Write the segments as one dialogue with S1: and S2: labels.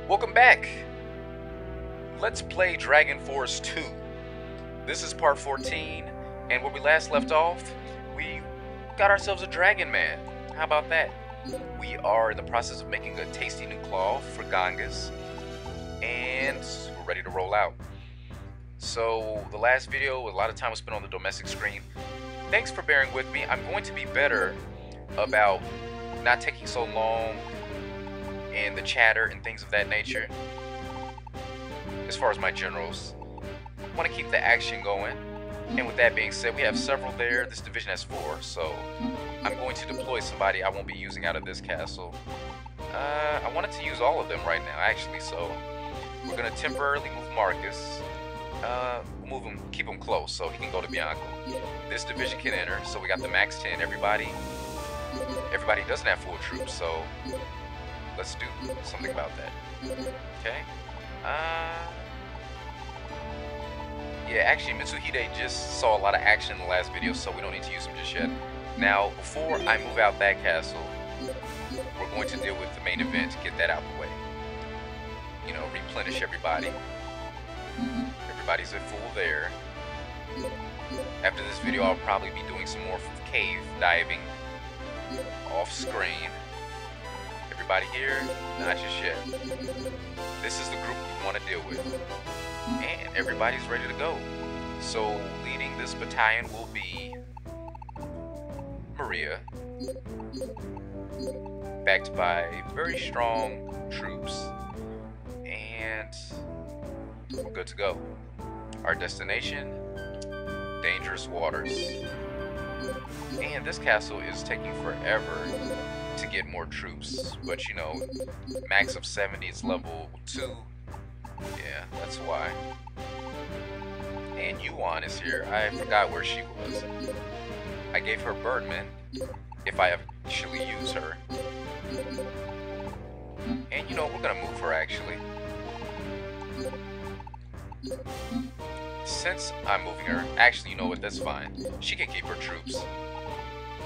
S1: Welcome back. Let's play Dragon Force 2. This is part 14, and where we last left off, we got ourselves a Dragon Man. How about that? We are in the process of making a tasty new claw for Gangas, and we're ready to roll out. So the last video, a lot of time was spent on the domestic screen. Thanks for bearing with me. I'm going to be better about not taking so long and the chatter and things of that nature. As far as my generals, I want to keep the action going. And with that being said, we have several there. This division has 4, so I'm going to deploy somebody I won't be using out of this castle. I wanted to use all of them right now, actually, so we're going to temporarily move Marcus. Move him, keep him close so he can go to Bianco. This division can enter, so we got the max 10. Everybody doesn't have full troops, so let's do something about that. Okay. Yeah, actually, Mitsuhide just saw a lot of action in the last video, so we don't need to use him just yet. Now, before I move out that castle, we're going to deal with the main event to get that out of the way. You know, replenish everybody. Everybody's at full there. After this video, I'll probably be doing some more cave diving off screen. Everybody here? Not just yet. This is the group we want to deal with. And everybody's ready to go. So leading this battalion will be Maria, backed by very strong troops, and we're good to go. Our destination, dangerous waters. And this castle is taking forever to get more troops, but you know, max of 70 is level 2. Yeah, that's why. And Yuan is here. I forgot where she was. I gave her Birdman, if I actually use her. And you know, we're gonna move her actually. Since I'm moving her, actually, you know what, that's fine. She can keep her troops.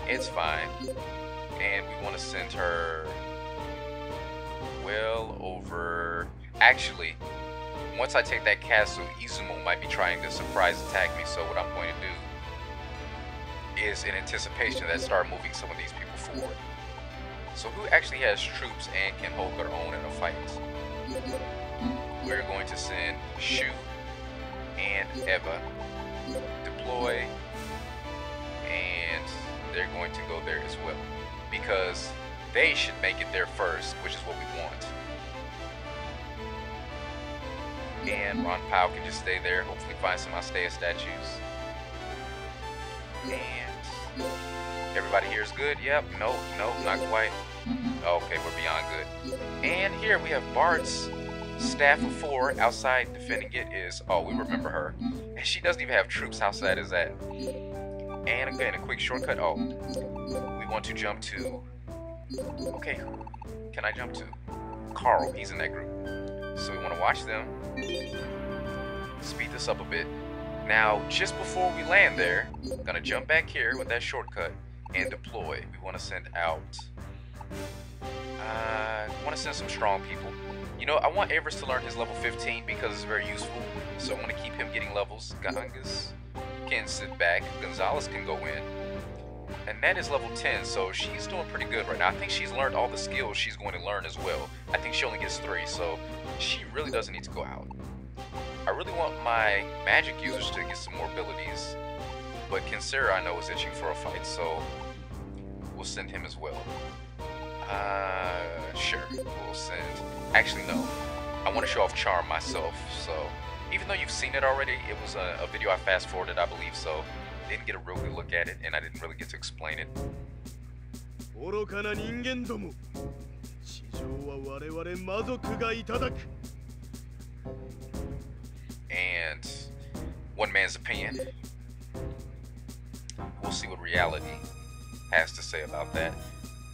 S1: It's fine. And we want to send her well over... Actually, once I take that castle, Izumo might be trying to surprise attack me, so what I'm going to do is, in anticipation, that start moving some of these people forward. So who actually has troops and can hold their own in a fight? We're going to send Shu and Eva, deploy, and they're going to go there as well, because they should make it there first, which is what we want. And Ron Pao can just stay there, hopefully find some Astea statues. And everybody here is good. Yep, nope, not quite. Okay, we're beyond good. And here we have Bart's staff of 4 outside defending it is, oh, we remember her. And she doesn't even have troops. How sad is that? And again, a quick shortcut. Oh, we want to jump to, okay, who can I jump to? Carl, he's in that group. So we want to watch them. Speed this up a bit. Now, just before we land there, I'm gonna jump back here with that shortcut and deploy. We want to send out, I want to send some strong people. You know, I want Avers to learn his level 15 because it's very useful. So I want to keep him getting levels. Gangas can sit back. Gonzalez can go in. And Ned is level 10, so she's doing pretty good right now. I think she's learned all the skills she's going to learn as well. I think she only gets 3, so she really doesn't need to go out. I really want my magic users to get some more abilities. But Kinsera, I know, is itching for a fight, so we'll send him as well. Sure, we'll send... Actually, no. I want to show off Charm myself, so... Even though you've seen it already, it was a video I fast-forwarded, I believe, so... Didn't get a real good look at it, and I didn't really get to explain it. And... one man's opinion. We'll see what reality has to say about that.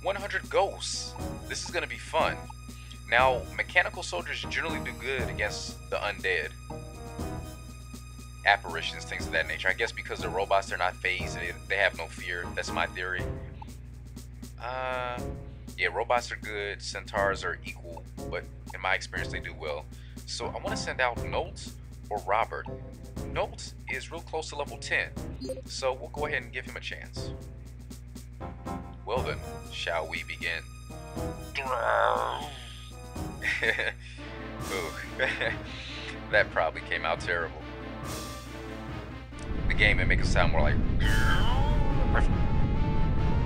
S1: 100 ghosts. This is going to be fun. Now, mechanical soldiers generally do good against the undead. Apparitions, things of that nature. I guess because they're robots, they're not phased, they have no fear. That's my theory. Yeah, robots are good, centaurs are equal, but in my experience they do well. So I want to send out Nolt or Robert. Nolt is real close to level 10, so we'll go ahead and give him a chance. Well then, shall we begin? Ooh, that probably came out terrible. The game may make it sound more like...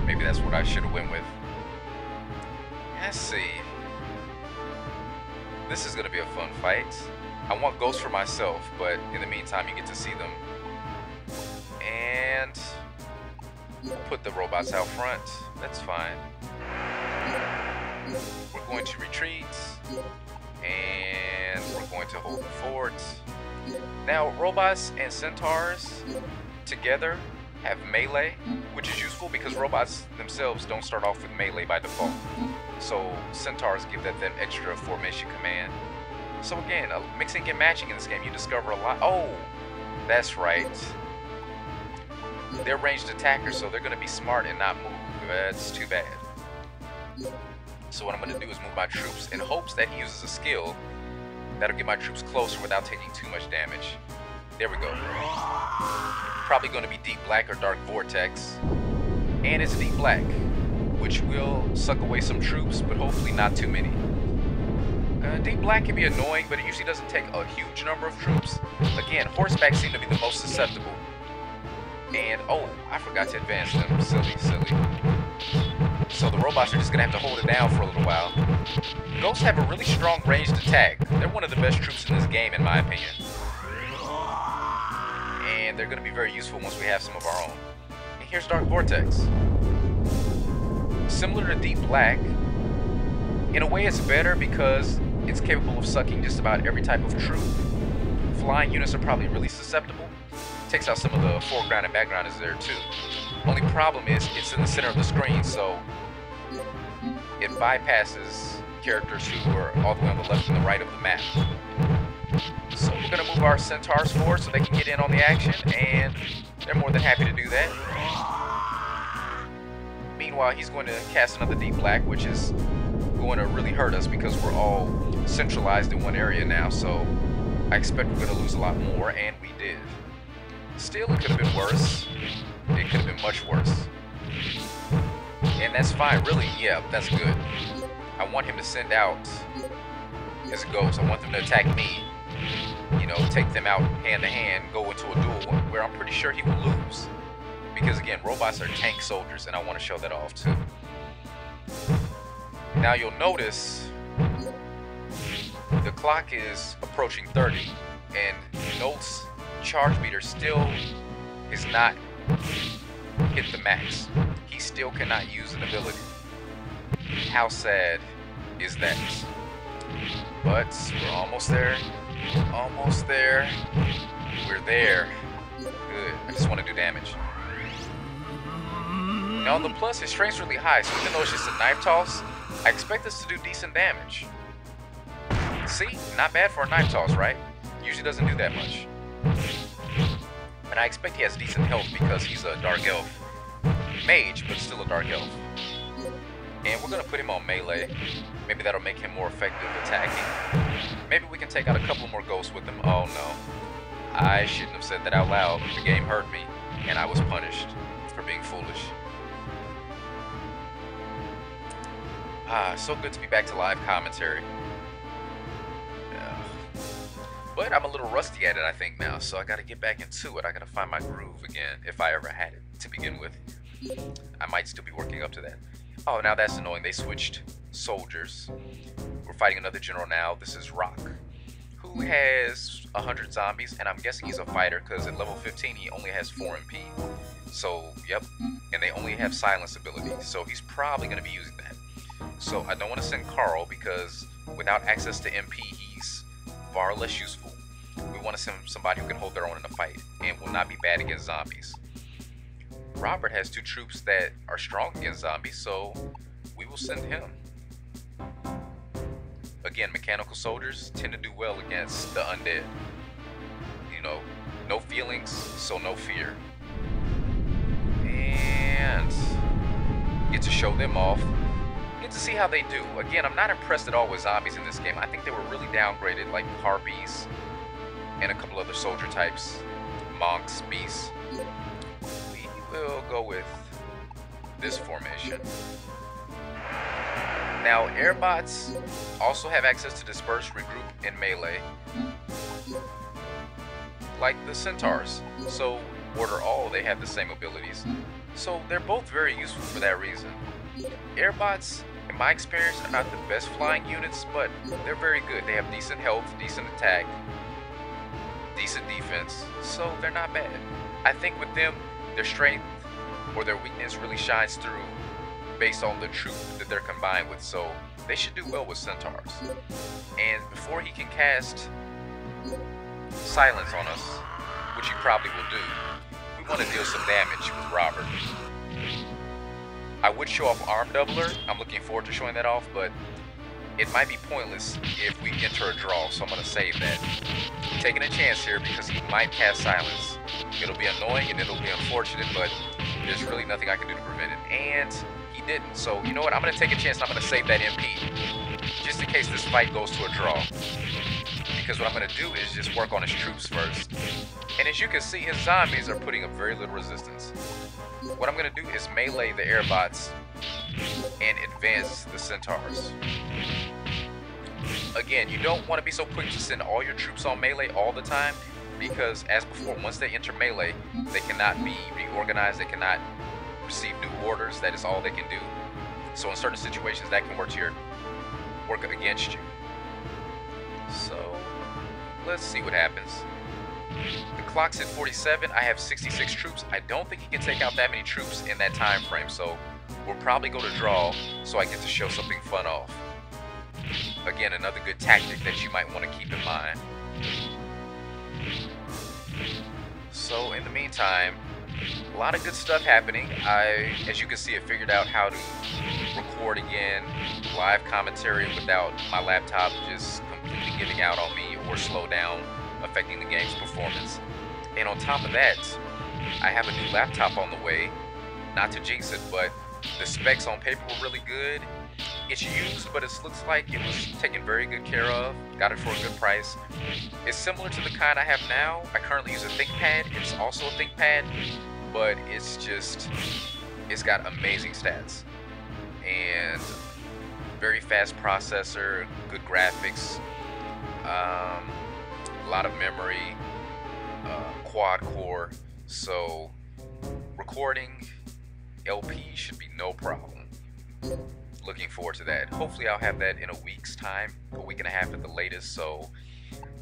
S1: Maybe that's what I should have went with. Let's see. This is gonna be a fun fight. I want ghosts for myself, but in the meantime you get to see them. And put the robots out front. That's fine. We're going to retreat. And we're going to hold the fort. Now, robots and centaurs together have melee, which is useful because robots themselves don't start off with melee by default. So centaurs give that extra formation command. So again, mixing and matching in this game, you discover a lot. Oh, that's right. They're ranged attackers, so they're going to be smart and not move. That's too bad. So what I'm going to do is move my troops in hopes that he uses a skill that'll get my troops closer without taking too much damage. There we go. Probably going to be deep black or dark vortex. And it's deep black, which will suck away some troops, but hopefully not too many. Deep black can be annoying, but it usually doesn't take a huge number of troops. Again, horseback seem to be the most susceptible. And, oh, I forgot to advance them. Silly. So the robots are just going to have to hold it down for a little while. Ghosts have a really strong ranged attack. They're one of the best troops in this game, in my opinion. And they're going to be very useful once we have some of our own. And here's Dark Vortex. Similar to Deep Black, in a way it's better because it's capable of sucking just about every type of troop. Flying units are probably really susceptible. Takes out some of the foreground and background is there too. Only problem is it's in the center of the screen, so it bypasses characters who are all the way on the left and the right of the map. So we're going to move our centaurs forward so they can get in on the action, and they're more than happy to do that. Meanwhile, he's going to cast another deep black, which is going to really hurt us because we're all centralized in one area now, so I expect we're going to lose a lot more, and we did. Still, it could have been worse. It could have been much worse. And that's fine, really. Yeah, that's good. I want him to send out as a ghost. I want them to attack me. You know, take them out hand to hand, go into a duel where I'm pretty sure he will lose. Because again, robots are tank soldiers, and I want to show that off too. Now you'll notice the clock is approaching 30, and Nolt's charge meter still is not hit the max. He still cannot use an ability. How sad is that? But we're almost there. Almost there. We're there. Good. I just want to do damage. Now on the plus, his strength's really high, so even though it's just a knife toss, I expect this to do decent damage. See? Not bad for a knife toss, right? Usually doesn't do that much. And I expect he has decent health because he's a dark elf. Mage, but still a dark elf. And we're going to put him on melee. Maybe that'll make him more effective attacking. Maybe we can take out a couple more ghosts with him. Oh no. I shouldn't have said that out loud. The game heard me, and I was punished for being foolish. So good to be back to live commentary. But I'm a little rusty at it, I think, now, so I gotta get back into it. I gotta find my groove again, if I ever had it to begin with. I might still be working up to that. Oh, now that's annoying. They switched soldiers. We're fighting another general now. This is Rock, who has 100 zombies, and I'm guessing he's a fighter, because at level 15 he only has 4 MP. So, yep, and they only have silence ability, so he's probably gonna be using that. So I don't want to send Carl, because without access to MP, he's far less useful. We want to send somebody who can hold their own in a fight and will not be bad against zombies. Robert has 2 troops that are strong against zombies, so we will send him. Again, mechanical soldiers tend to do well against the undead. You know, no feelings, so no fear. And get to show them off. Get to see how they do. Again, I'm not impressed at all with zombies in this game. I think they were really downgraded, like harpies and a couple other soldier types, monks, beasts. We will go with this formation. Now, airbots also have access to disperse, regroup, and melee, like the centaurs. So, order all, they have the same abilities. So, they're both very useful for that reason. Airbots, in my experience, are not the best flying units, but they're very good. They have decent health, decent attack, decent defense, so they're not bad. I think with them, their strength or their weakness really shines through based on the troop that they're combined with, so they should do well with centaurs. And before he can cast silence on us, which he probably will do, we want to deal some damage with Robert. I would show off Arm Doubler. I'm looking forward to showing that off, but it might be pointless if we enter a draw, so I'm going to save that. I'm taking a chance here because he might cast silence. It'll be annoying and it'll be unfortunate, but there's really nothing I can do to prevent it. And he didn't, so you know what? I'm going to take a chance and I'm going to save that MP, just in case this fight goes to a draw. Because what I'm going to do is just work on his troops first. And as you can see, his zombies are putting up very little resistance. What I'm going to do is melee the airbots and advance the centaurs. Again, you don't want to be so quick to send all your troops on melee all the time, because as before, once they enter melee, they cannot be reorganized, they cannot receive new orders. That is all they can do. So in certain situations, that can work against you. So let's see what happens. The clock's at 47. I have 66 troops. I don't think he can take out that many troops in that time frame, so we'll probably go to draw so I get to show something fun off. Again, another good tactic that you might want to keep in mind. So in the meantime, a lot of good stuff happening. As you can see, I figured out how to record again live commentary without my laptop just completely giving out on me or slow down, affecting the game's performance. And on top of that, I have a new laptop on the way. Not to jinx it, but the specs on paper were really good. It's used, but it looks like it was taken very good care of. Got it for a good price. It's similar to the kind I have now. I currently use a ThinkPad. It's also a ThinkPad, but it's got amazing stats. And very fast processor, good graphics, a lot of memory, quad core. So recording LP should be no problem. Looking forward to that. Hopefully I'll have that in a week's time, a week and a half at the latest, so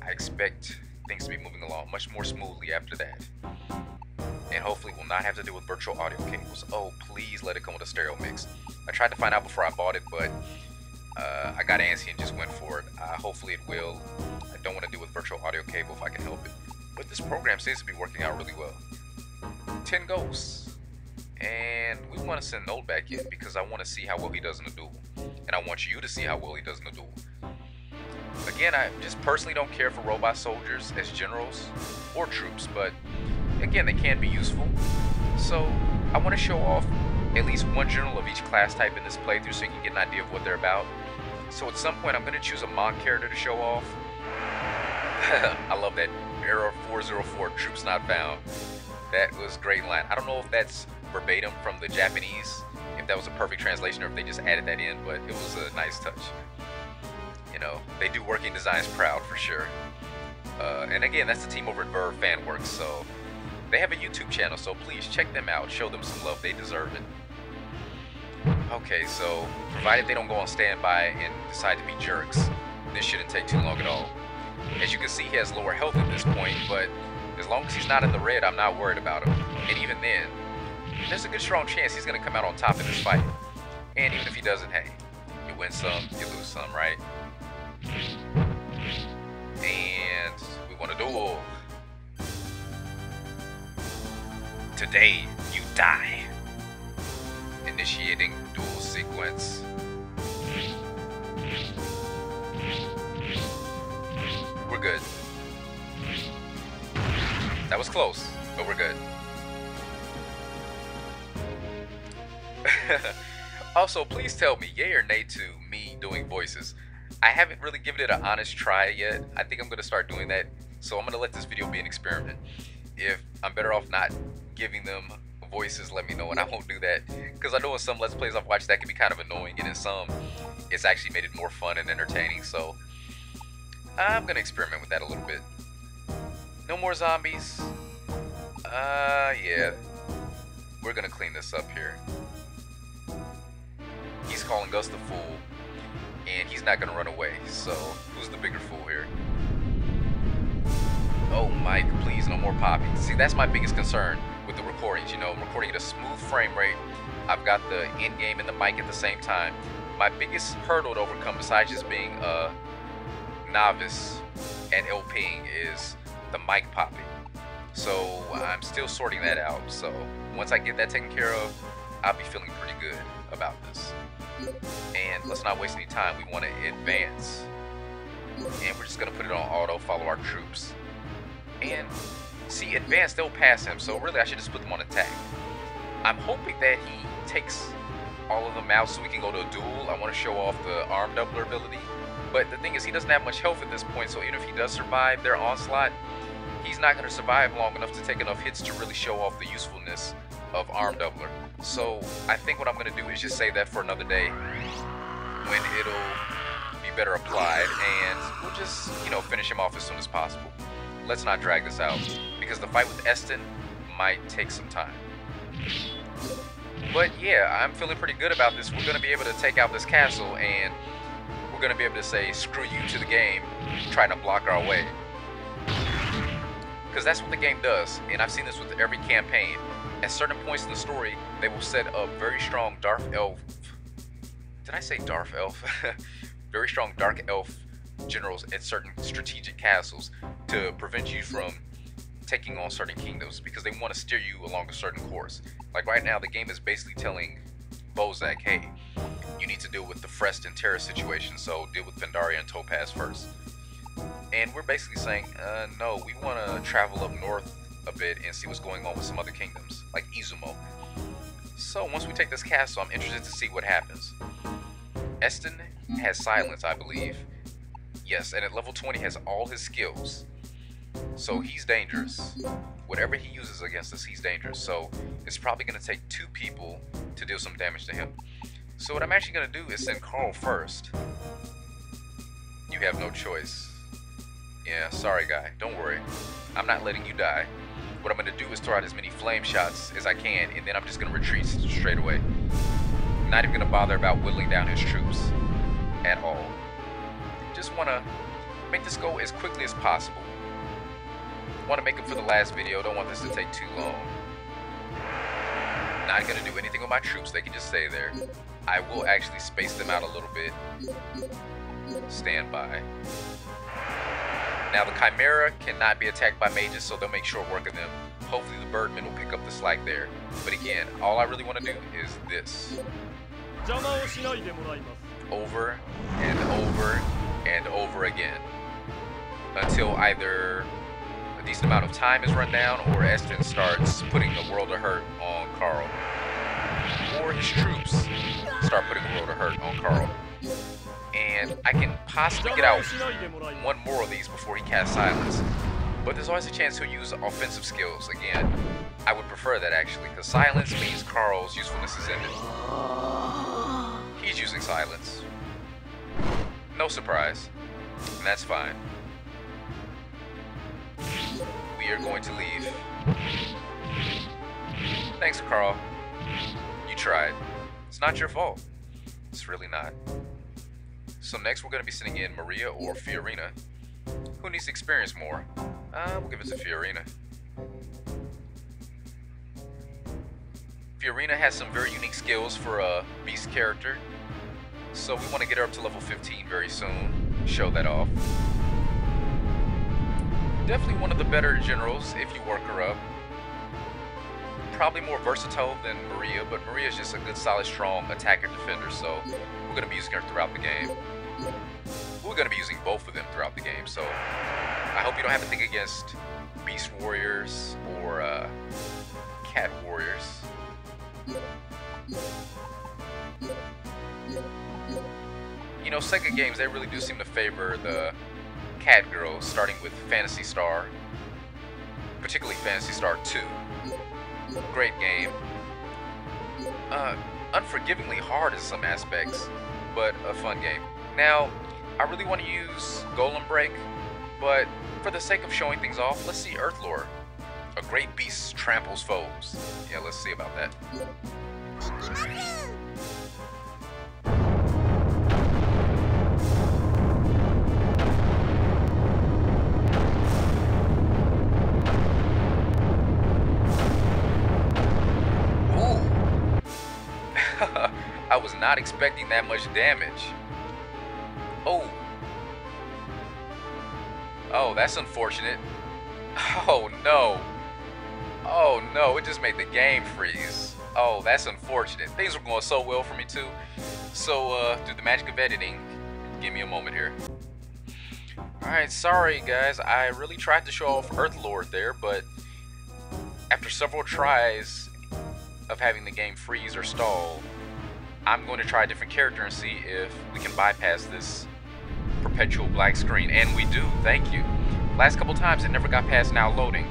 S1: I expect things to be moving along much more smoothly after that. And hopefully we'll not have to deal with virtual audio cables. Oh, please let it come with a stereo mix. I tried to find out before I bought it, but I got antsy and just went for it. Hopefully it will. I don't want to deal with virtual audio cable if I can help it. But this program seems to be working out really well. 10 ghosts. And we want to send Noel back in because I want to see how well he does in the duel. And I want you to see how well he does in the duel. Again, I just personally don't care for robot soldiers as generals or troops, but again, they can be useful. So I want to show off at least one general of each class type in this playthrough so you can get an idea of what they're about. So at some point, I'm going to choose a monk character to show off. I love that. Error 404, troops not found. That was a great line. I don't know if that's verbatim from the Japanese, if that was a perfect translation or if they just added that in, but it was a nice touch. You know, they do working designs proud for sure. And again, that's the team over at Verve Fanworks, so they have a YouTube channel, so please check them out, show them some love, they deserve it. Okay, so provided they don't go on standby and decide to be jerks, this shouldn't take too long at all. As you can see, he has lower health at this point, but as long as he's not in the red, I'm not worried about him. And even then, there's a good strong chance he's going to come out on top in this fight. And even if he doesn't, hey, you win some, you lose some, right? And we want a duel. Today, you die. Initiating duel sequence. We're good. That was close, but we're good. Also, please tell me yay or nay to me doing voices. I haven't really given it an honest try yet. I think I'm going to start doing that. So I'm going to let this video be an experiment. If I'm better off not giving them voices, let me know, and I won't do that. Because I know in some Let's Plays I've watched that can be kind of annoying, and in some it's actually made it more fun and entertaining. So I'm going to experiment with that a little bit. No more zombies. Yeah. We're going to clean this up here. He's calling us the fool, and he's not gonna run away, so who's the bigger fool here? Oh, Mike, please, no more Poppy. See, that's my biggest concern with the recordings, you know, I'm recording at a smooth frame rate. I've got the in-game and the mic at the same time. My biggest hurdle to overcome, besides just being a novice at LPing, is the mic popping. So I'm still sorting that out, so once I get that taken care of, I'll be feeling pretty good about this. And let's not waste any time. We want to advance, and we're just gonna put it on auto, follow our troops, and see, advance, they'll pass him, so really I should just put them on attack. I'm hoping that he takes all of them out so we can go to a duel. I want to show off the arm doubler ability, but the thing is, he doesn't have much health at this point, so even if he does survive their onslaught, he's not going to survive long enough to take enough hits to really show off the usefulness of arm doubler. So I think what I'm going to do is just save that for another day when it'll be better applied, and we'll just, you know, finish him off as soon as possible. Let's not drag this out, because the fight with Estan might take some time. But yeah, I'm feeling pretty good about this. We're going to be able to take out this castle, and we're going to be able to say screw you to the game trying to block our way. Because that's what the game does, and I've seen this with every campaign. At certain points in the story, they will set up very strong dark elf. Did I say dark elf? Very strong dark elf generals at certain strategic castles to prevent you from taking on certain kingdoms, because they want to steer you along a certain course. Like right now, the game is basically telling Bozack, hey, you need to deal with the Frest and Terra situation, so deal with Pandaria and Topaz first. And we're basically saying, no, we want to travel up north a bit and see what's going on with some other kingdoms, like Izumo. So once we take this castle, I'm interested to see what happens. Estan has silence, I believe. Yes, and at level 20 has all his skills. So he's dangerous. Whatever he uses against us, he's dangerous. So it's probably going to take 2 people to deal some damage to him. So what I'm actually going to do is send Carl first. You have no choice. Yeah, sorry guy, don't worry. I'm not letting you die. What I'm going to do is throw out as many flame shots as I can, and then I'm just going to retreat straight away. Not even going to bother about whittling down his troops at all. Just want to make this go as quickly as possible. Want to make it for the last video, don't want this to take too long. Not going to do anything with my troops, they can just stay there. I will actually space them out a little bit. Stand by. Now the Chimera cannot be attacked by mages, so they'll make short work of them. Hopefully the Birdmen will pick up the slack there. But again, all I really want to do is this. Over and over and over again. Until either a decent amount of time is run down, or Estan starts putting the world of hurt on Carl. Or his troops start putting the world of hurt on Carl. And I can possibly get out one more of these before he casts silence. But there's always a chance he'll use offensive skills. Again, I would prefer that actually, because silence means Carl's usefulness is ended. He's using silence. No surprise. And that's fine. We are going to leave. Thanks, Carl. You tried. It's not your fault. It's really not. So next we're going to be sending in Maria or Fiorina. Who needs to experience more? We'll give it to Fiorina. Fiorina has some very unique skills for a beast character. So we want to get her up to level 15 very soon. Show that off. Definitely one of the better generals if you work her up. Probably more versatile than Maria, but Maria is just a good, solid, strong attacker defender, so we're going to be using her throughout the game. We're going to be using both of them throughout the game, so I hope you don't have anything against Beast Warriors or Cat Warriors. You know, Sega games, they really do seem to favor the cat girls, starting with Phantasy Star, particularly Phantasy Star 2. Great game. Unforgivingly hard in some aspects, but a fun game. Now, I really want to use Golem Break, but for the sake of showing things off, let's see Earthlore. A great beast tramples foes. Yeah, let's see about that. I was not expecting that much damage. Oh. Oh, that's unfortunate. Oh no. Oh no, it just made the game freeze. Oh, that's unfortunate. Things were going so well for me too. So, through the magic of editing, give me a moment here. Alright, sorry guys. I really tried to show off Earthlord there, but after several tries of having the game freeze or stall, I'm going to try a different character and see if we can bypass this perpetual black screen. And we do, thank you. Last couple times it never got past now loading.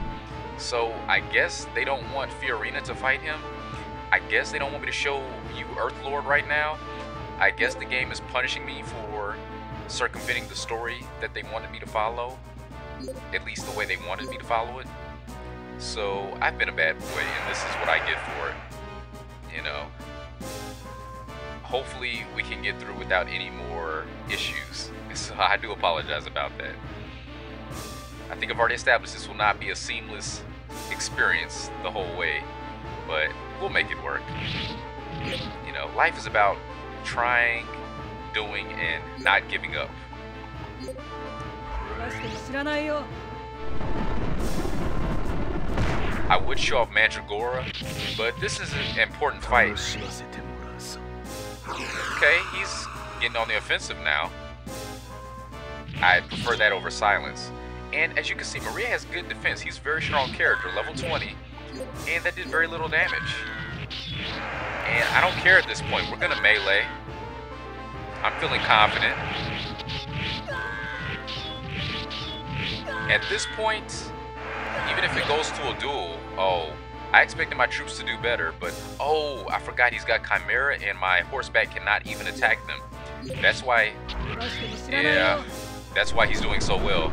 S1: So I guess they don't want Fiorina to fight him. I guess they don't want me to show you Earthlord right now. I guess the game is punishing me for circumventing the story that they wanted me to follow. At least the way they wanted me to follow it. So I've been a bad boy and this is what I get for it. You know. Hopefully we can get through without any more issues. So I do apologize about that. I think I've already established this will not be a seamless experience the whole way, but we'll make it work. You know, life is about trying, doing, and not giving up. I would show off Mandragora, but this is an important fight. Okay, he's getting on the offensive now. I prefer that over Silence. And as you can see, Maria has good defense. He's a very strong character, level 20. And that did very little damage. And I don't care at this point. We're going to melee. I'm feeling confident. At this point, even if it goes to a duel, oh, I expected my troops to do better, but oh, I forgot he's got Chimera and my horseback cannot even attack them. That's why, yeah, that's why he's doing so well.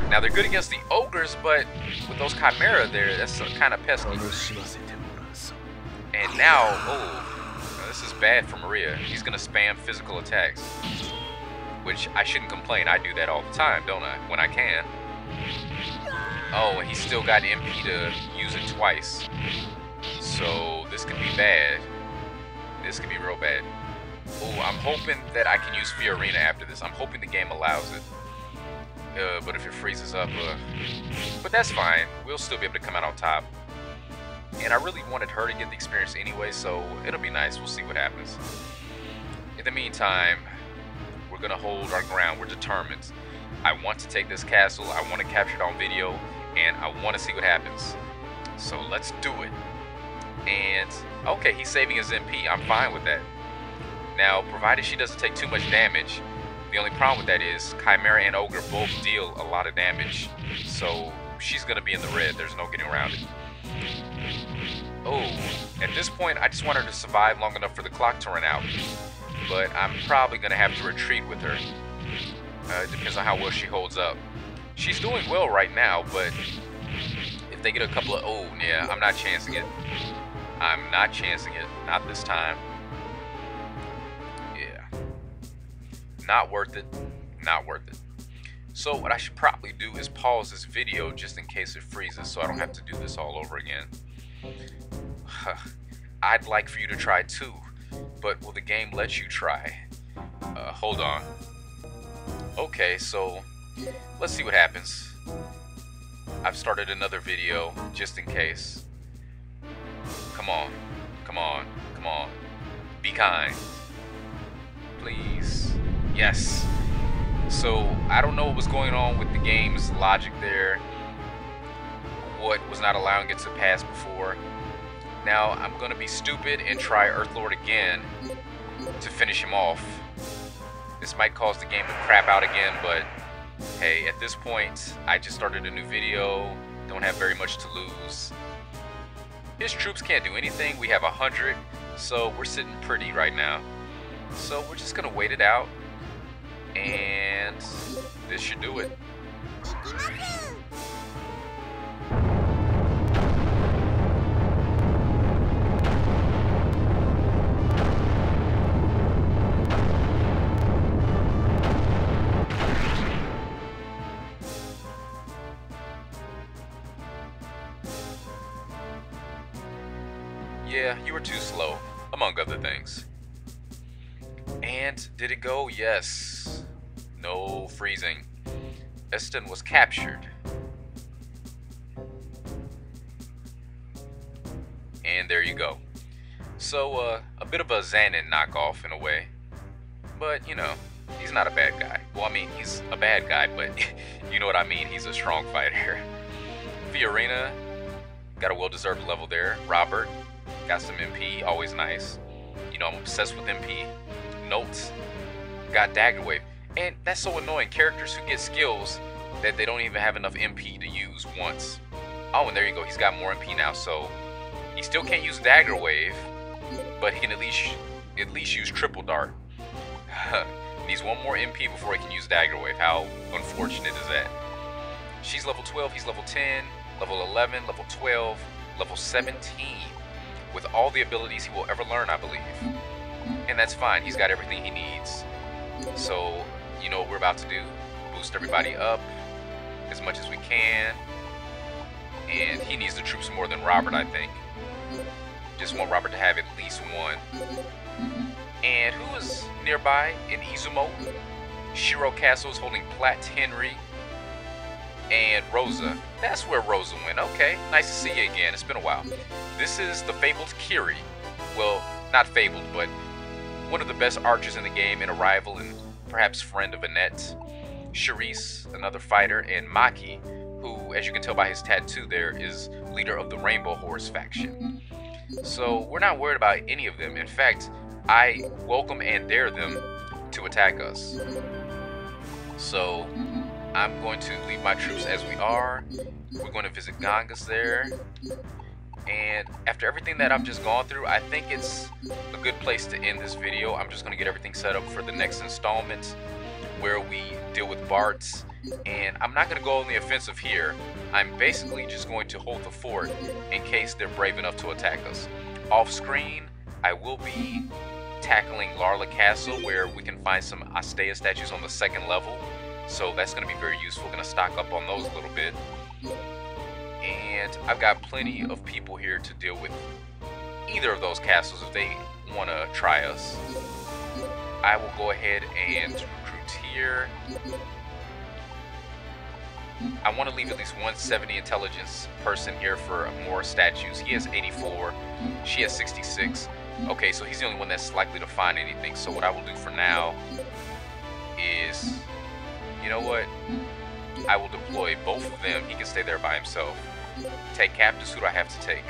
S1: Now they're good against the ogres, but with those Chimera there, that's kind of pesky. And now, oh, this is bad for Maria. He's gonna spam physical attacks, which I shouldn't complain. I do that all the time, don't I? When I can. Oh, and he's still got MP to use it twice. So this could be bad. This could be real bad. Oh, I'm hoping that I can use Fiorina after this. I'm hoping the game allows it. But if it freezes up, but that's fine. We'll still be able to come out on top. And I really wanted her to get the experience anyway, so it'll be nice. We'll see what happens. In the meantime, we're gonna hold our ground. We're determined. I want to take this castle. I want to capture it on video, and I want to see what happens. So let's do it. And okay, he's saving his MP. I'm fine with that. Now, provided she doesn't take too much damage. The only problem with that is Chimera and Ogre both deal a lot of damage. So she's going to be in the red. There's no getting around it. Oh, at this point, I just want her to survive long enough for the clock to run out. But I'm probably going to have to retreat with her. It depends on how well she holds up. She's doing well right now, but if they get a couple of... Oh, yeah, I'm not chancing it. I'm not chancing it. Not this time. Not worth it. Not worth it. So what I should probably do is pause this video just in case it freezes so I don't have to do this all over again. I'd like for you to try too, but will the game let you try? Hold on. Okay, so let's see what happens. I've started another video just in case. Come on. Come on. Come on. Be kind. Please. Yes. So I don't know what was going on with the game's logic there. What was not allowing it to pass before. Now I'm gonna be stupid and try Earthlord again to finish him off. This might cause the game to crap out again, but hey, at this point, I just started a new video, don't have very much to lose. His troops can't do anything, we have 100, so we're sitting pretty right now. So we're just gonna wait it out, and this should do it. Yeah, you were too slow, among other things. And did it go? Yes. No freezing. Estan was captured. And there you go. So, a bit of a Xanon knockoff in a way. But, you know, he's not a bad guy. Well, I mean, he's a bad guy, but you know what I mean. He's a strong fighter. Fiorina got a well-deserved level there. Robert got some MP, always nice. You know, I'm obsessed with MP. Notes got Dagger Wave. And that's so annoying. Characters who get skills that they don't even have enough MP to use once. Oh, and there you go. He's got more MP now, so he still can't use Dagger Wave, but he can at least use Triple Dart. Needs one more MP before he can use Dagger Wave. How unfortunate is that? She's level 12, he's level 10, level 11, level 12, level 17. With all the abilities he will ever learn, I believe. And that's fine, he's got everything he needs. So, you know what we're about to do? Boost everybody up as much as we can. And he needs the troops more than Robert, I think. Just want Robert to have at least one. And who is nearby in Izumo? Shiro Castle is holding Platt Henry and Rosa. That's where Rosa went. Okay, nice to see you again. It's been a while. This is the fabled Kiri. Well, not fabled, but one of the best archers in the game, and a rival and perhaps friend of Annette. Charisse, another fighter, and Maki, who, as you can tell by his tattoo there, is leader of the Rainbow Horse faction. So we're not worried about any of them. In fact, I welcome and dare them to attack us. So I'm going to leave my troops as we are. We're going to visit Gangas there. And after everything that I've just gone through, I think it's a good place to end this video. I'm just going to get everything set up for the next installment where we deal with Bart's. And I'm not going to go on the offensive here. I'm basically just going to hold the fort in case they're brave enough to attack us. Off screen, I will be tackling Larla Castle, where we can find some Astea statues on the 2nd level. So that's going to be very useful. Going to stock up on those a little bit. And I've got plenty of people here to deal with either of those castles if they want to try us. I will go ahead and recruit here. I want to leave at least 170 intelligence person here for more statues. He has 84. She has 66. Okay, so he's the only one that's likely to find anything. So what I will do for now is, you know what? I will deploy both of them. He can stay there by himself. Take captives. Who do I have to take?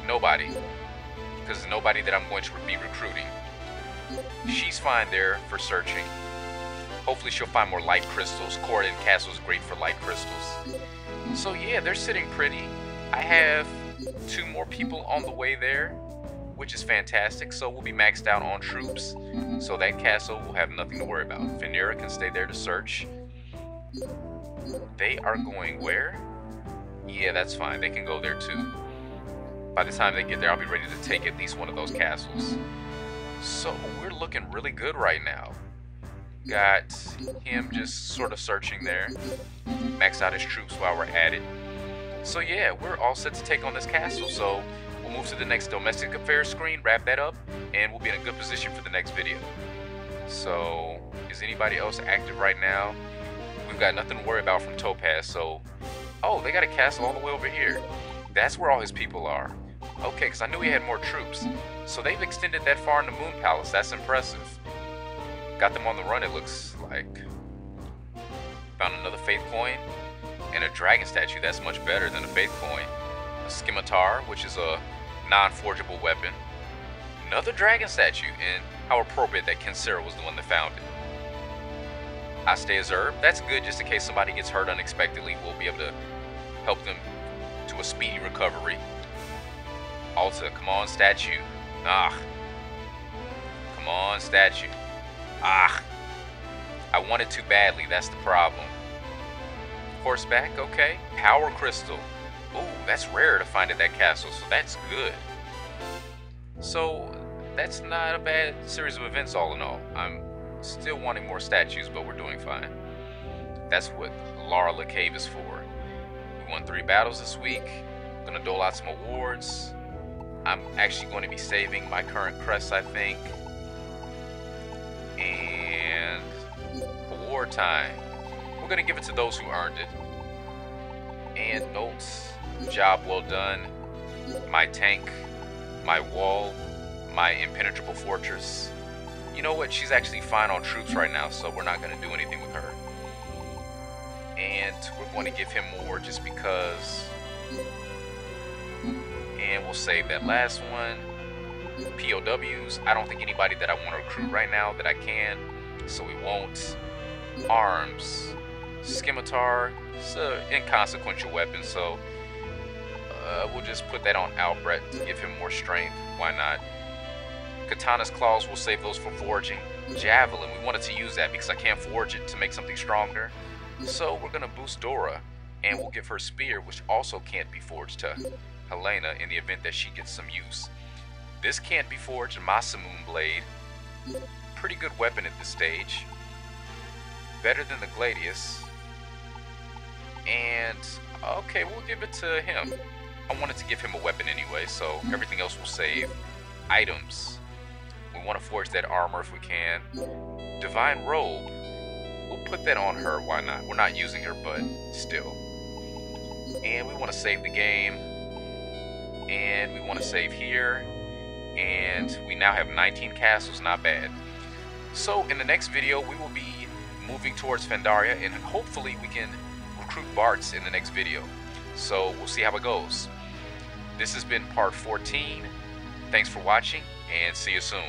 S1: Nobody. Because there's nobody that I'm going to be recruiting. She's fine there for searching. Hopefully she'll find more light crystals. Corridon Castle is great for light crystals. So yeah, they're sitting pretty. I have 2 more people on the way there, which is fantastic. So we'll be maxed out on troops. So that castle will have nothing to worry about. Venera can stay there to search. They are going where? Yeah, that's fine. They can go there too. By the time they get there, I'll be ready to take at least one of those castles. So we're looking really good right now. Got him just sort of searching there. Max out his troops while we're at it. So yeah, we're all set to take on this castle. So we'll move to the next domestic affairs screen, wrap that up, and we'll be in a good position for the next video. So is anybody else active right now? We've got nothing to worry about from Topaz. So, oh, they got a castle all the way over here. That's where all his people are. Okay, because I knew he had more troops. So they've extended that far in the Moon Palace. That's impressive. Got them on the run, it looks like. Found another Faith Coin and a Dragon Statue. That's much better than a Faith Coin. A Scimitar, which is a non-forgeable weapon. Another Dragon Statue, and How appropriate that Kinsera was the one that found it. I stay as Verve. That's good, just in case somebody gets hurt unexpectedly. We'll be able to help them to a speedy recovery. Alta, come on, statue. Ah. Come on, statue. Ah. I want it too badly, that's the problem. Horseback, okay. Power crystal. Ooh, that's rare to find at that castle, so that's good. So, that's not a bad series of events all in all. I'm still wanting more statues, but we're doing fine. That's what Larla Cave is for. We won 3 battles this week. Gonna dole out some awards. I'm actually going to be saving my current crest, I think. And award time. We're gonna give it to those who earned it. And notes. Job well done. My tank, my wall, my impenetrable fortress. You know what? She's actually fine on troops right now, so we're not going to do anything with her. And we're going to give him more just because. And we'll save that last one. POWs. I don't think anybody that I want to recruit right now that I can, so we won't. Arms. Scimitar. It's an inconsequential weapon, so we'll just put that on Albrecht to give him more strength. Why not? Katana's claws, we'll save those for forging. Javelin, we wanted to use that because I can't forge it to make something stronger. So we're going to boost Dora, and we'll give her spear, which also can't be forged, to Helena in the event that she gets some use. This can't be forged, Masamune Blade. Pretty good weapon at this stage. Better than the Gladius. And, okay, we'll give it to him. I wanted to give him a weapon anyway, so everything else will save. Items. We want to forge that armor if we can. Divine Robe. We'll put that on her, why not? We're not using her, but still. And we want to save the game. And we want to save here. And we now have 19 castles, not bad. So in the next video, we will be moving towards Pandaria, and hopefully we can recruit Barts in the next video. So we'll see how it goes. This has been part 14. Thanks for watching, and see you soon.